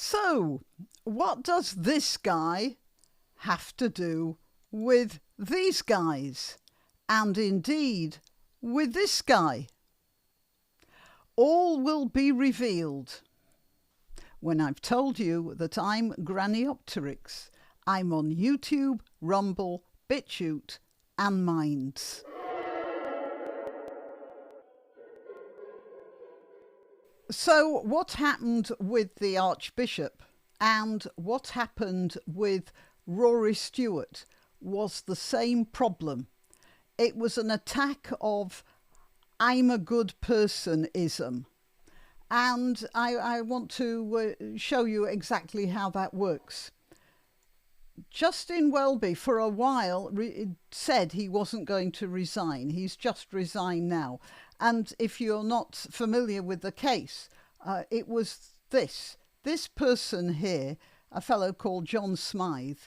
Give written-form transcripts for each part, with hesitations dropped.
So, what does this guy have to do with these guys? And indeed, with this guy? All will be revealed when I've told you that I'm Grannyopteryx. I'm on YouTube, Rumble, BitChute and Minds. So what happened with the Archbishop and what happened with Rory Stewart was the same problem. It was an attack of I'm a good person-ism. And I want to show you exactly how that works. Justin Welby, for a while, said he wasn't going to resign. He's just resigned now. And if you're not familiar with the case, it was this person here, a fellow called John Smythe,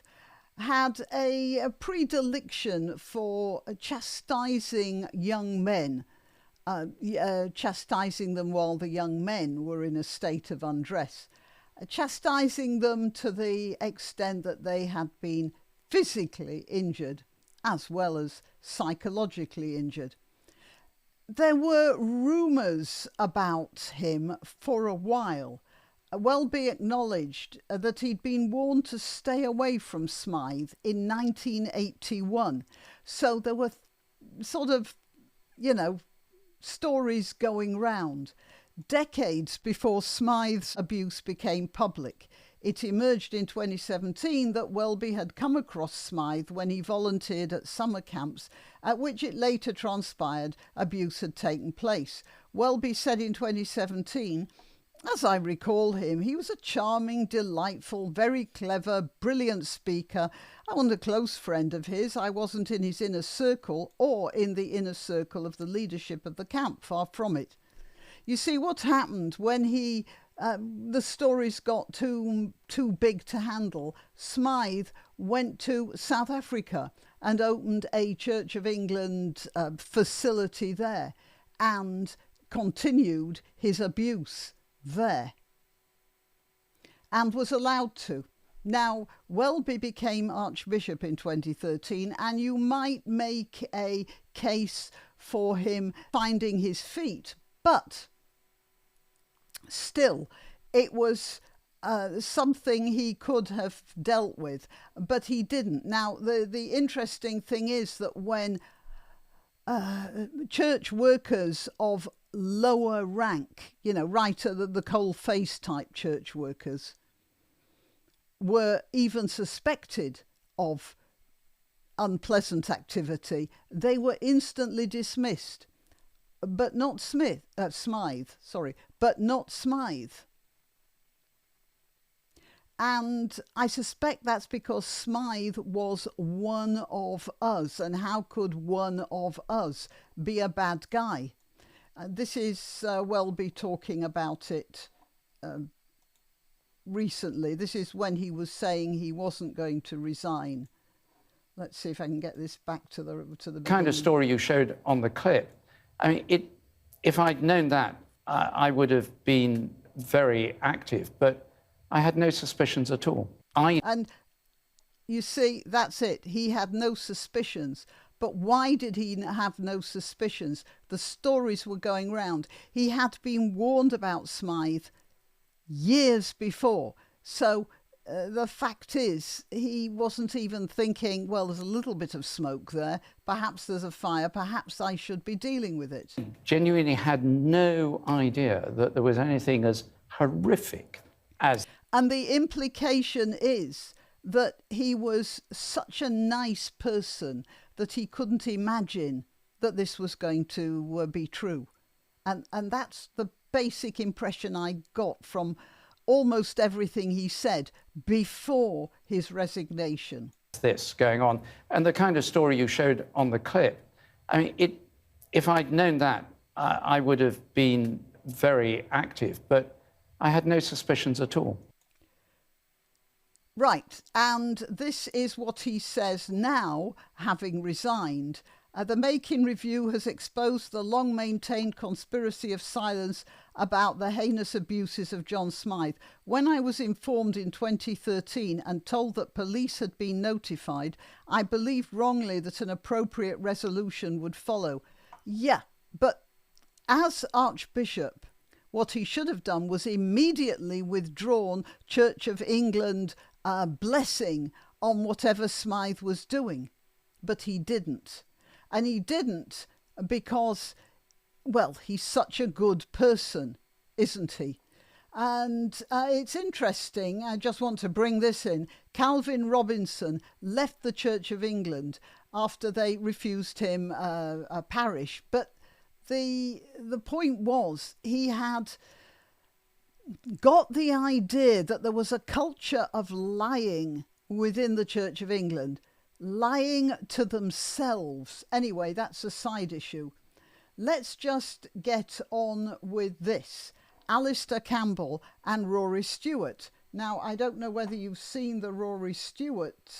had a predilection for chastising young men, chastising them while the young men were in a state of undress, chastising them to the extent that they had been physically injured as well as psychologically injured. There were rumours about him for a while. Welby acknowledged that he'd been warned to stay away from Smythe in 1981. So there were stories going round. Decades before Smythe's abuse became public, it emerged in 2017 that Welby had come across Smythe when he volunteered at summer camps, at which it later transpired abuse had taken place. Welby said in 2017, as I recall him, he was a charming, delightful, very clever, brilliant speaker. I wasn't a close friend of his. I wasn't in his inner circle or in the inner circle of the leadership of the camp, far from it. You see, what happened when the stories got too big to handle, Smythe went to South Africa and opened a Church of England facility there and continued his abuse there and was allowed to. Now, Welby became Archbishop in 2013, and you might make a case for him finding his feet, but still, it was something he could have dealt with, but he didn't. Now, the interesting thing is that when church workers of lower rank, right at the coal-face type church workers, were even suspected of unpleasant activity, they were instantly dismissed. But not Smythe. And I suspect that's because Smythe was one of us. And how could one of us be a bad guy? This is Welby talking about it recently. This is when he was saying he wasn't going to resign. Let's see if I can get this back to the beginning. Kind of story you showed on the clip. I mean, if I'd known that, I would have been very active, but I had no suspicions at all. And you see, that's it. He had no suspicions. But why did he have no suspicions? The stories were going round. He had been warned about Smythe years before. So the fact is, he wasn't even thinking, well, there's a little bit of smoke there. Perhaps there's a fire. Perhaps I should be dealing with it. Genuinely had no idea that there was anything as horrific as... And the implication is that he was such a nice person that he couldn't imagine that this was going to be true. And that's the basic impression I got from almost everything he said before his resignation. This going on, and the kind of story you showed on the clip, I mean, if I'd known that, I would have been very active, but I had no suspicions at all. Right, and this is what he says now, having resigned, The Making Review has exposed the long-maintained conspiracy of silence about the heinous abuses of John Smythe. When I was informed in 2013 and told that police had been notified, I believed wrongly that an appropriate resolution would follow. Yeah, but as Archbishop, what he should have done was immediately withdrawn Church of England blessing on whatever Smythe was doing. But he didn't. And he didn't because, well, he's such a good person, isn't he? And it's interesting, I just want to bring this in. Calvin Robinson left the Church of England after they refused him a parish. But the point was, he had got the idea that there was a culture of lying within the Church of England. Lying to themselves. Anyway, that's a side issue. Let's just get on with this. Alistair Campbell and Rory Stewart. Now, I don't know whether you've seen the Rory Stewart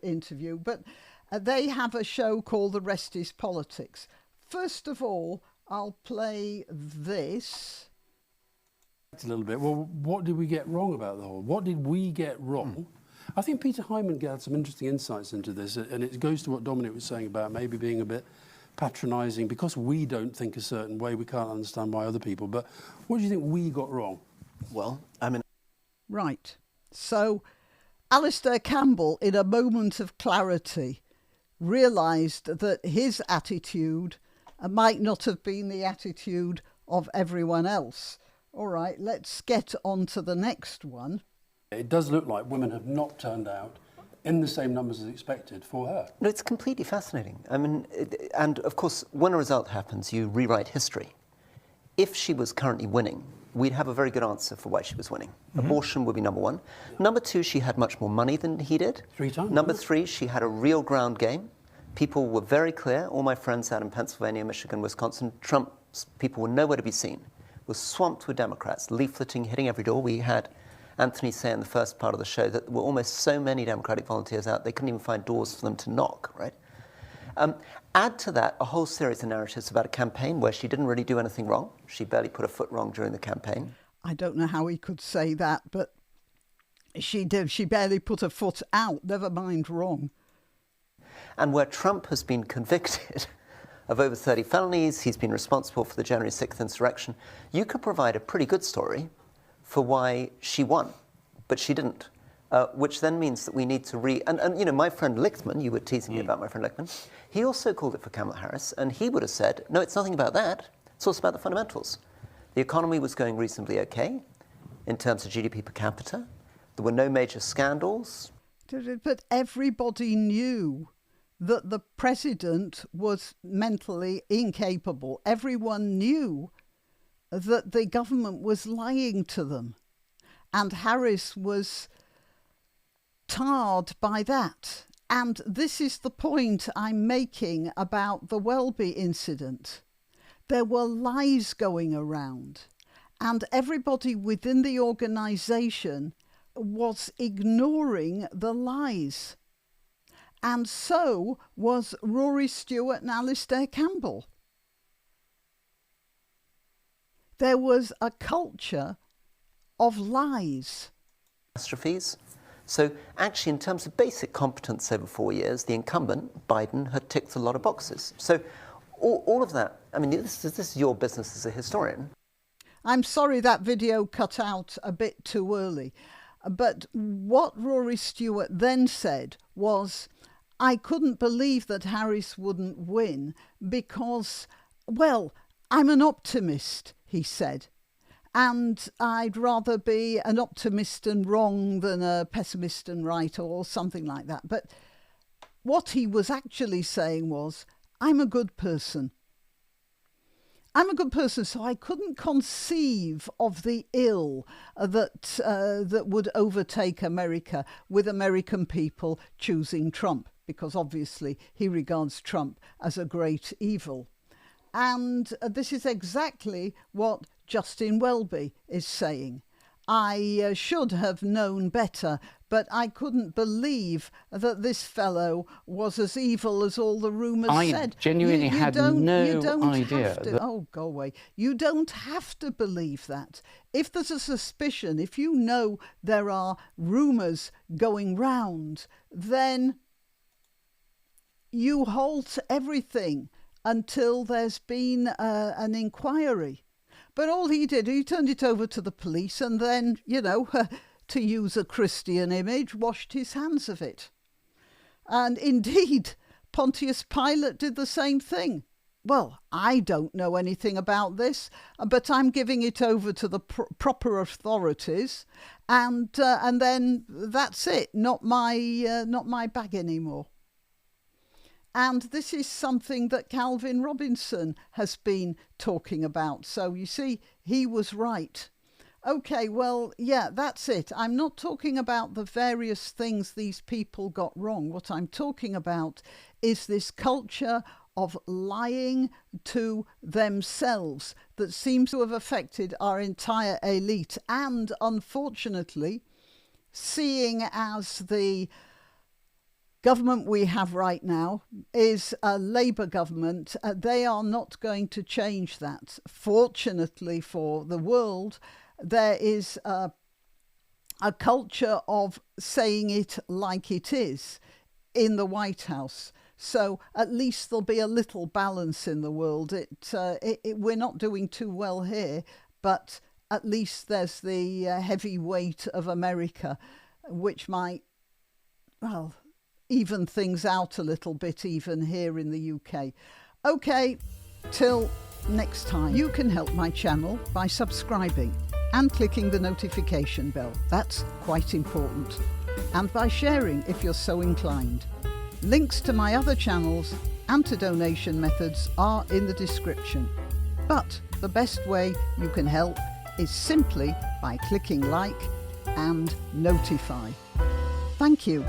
interview, but they have a show called The Rest is Politics. First of all, I'll play this. A little bit. Well, what did we get wrong about the whole? What did we get wrong? I think Peter Hyman had some interesting insights into this, and it goes to what Dominic was saying about maybe being a bit patronising. Because we don't think a certain way, we can't understand why other people. But what do you think we got wrong? Well, I mean... Right. So, Alistair Campbell, in a moment of clarity, realised that his attitude might not have been the attitude of everyone else. All right, let's get on to the next one. It does look like women have not turned out in the same numbers as expected for her. No, it's completely fascinating. I mean, and of course, when a result happens, you rewrite history. If she was currently winning, we'd have a very good answer for why she was winning. Abortion would be number one. Number two, she had much more money than he did. 3 times. Number three, she had a real ground game. People were very clear. All my friends out in Pennsylvania, Michigan, Wisconsin, Trump's people were nowhere to be seen. Was swamped with Democrats, leafleting, hitting every door. We had Anthony say in the first part of the show that there were almost so many Democratic volunteers out, they couldn't even find doors for them to knock, right? Add to that a whole series of narratives about a campaign where she didn't really do anything wrong. She barely put a foot wrong during the campaign. I don't know how he could say that, but she did. She barely put a foot out, never mind wrong. And where Trump has been convicted of over 30 felonies, he's been responsible for the January 6th insurrection. You could provide a pretty good story for why she won, but she didn't, which then means that we need to and you know, my friend Lichtman, you were teasing me about my friend Lichtman, he also called it for Kamala Harris, and he would have said, no, it's nothing about that, it's also about the fundamentals. The economy was going reasonably okay in terms of GDP per capita. There were no major scandals. But everybody knew that the president was mentally incapable. Everyone knew that the government was lying to them. And Harris was tarred by that. And this is the point I'm making about the Welby incident. There were lies going around, and everybody within the organisation was ignoring the lies. And so was Rory Stewart and Alistair Campbell. There was a culture of lies. Catastrophes. So actually, in terms of basic competence over 4 years, the incumbent, Biden, had ticked a lot of boxes. So all of that, I mean, this is your business as a historian. I'm sorry that video cut out a bit too early. But what Rory Stewart then said was, I couldn't believe that Harris wouldn't win because, well, I'm an optimist, he said. And I'd rather be an optimist and wrong than a pessimist and right, or something like that. But what he was actually saying was, I'm a good person. I'm a good person, so I couldn't conceive of the ill that would overtake America with American people choosing Trump, because obviously he regards Trump as a great evil. And this is exactly what Justin Welby is saying. I should have known better, but I couldn't believe that this fellow was as evil as all the rumours said. I genuinely had no idea. Oh, go away. You don't have to believe that. If there's a suspicion, if you know there are rumours going round, then you halt everything until there's been an inquiry. But all he did, he turned it over to the police and then, to use a Christian image, washed his hands of it. And indeed, Pontius Pilate did the same thing. Well, I don't know anything about this, but I'm giving it over to the proper authorities, and then that's it. Not my bag anymore. And this is something that Calvin Robinson has been talking about. So you see, he was right. Okay, well, yeah, that's it. I'm not talking about the various things these people got wrong. What I'm talking about is this culture of lying to themselves that seems to have affected our entire elite. And unfortunately, seeing as the government we have right now is a Labour government, they are not going to change that. Fortunately for the world, there is a culture of saying it like it is in the White House. So at least there'll be a little balance in the world. We're not doing too well here, but at least there's the heavy weight of America, which might, well, even things out a little bit even here in the UK. Okay, till next time. You can help my channel by subscribing and clicking the notification bell. That's quite important. And by sharing if you're so inclined. Links to my other channels and to donation methods are in the description. But the best way you can help is simply by clicking like and notify. Thank you.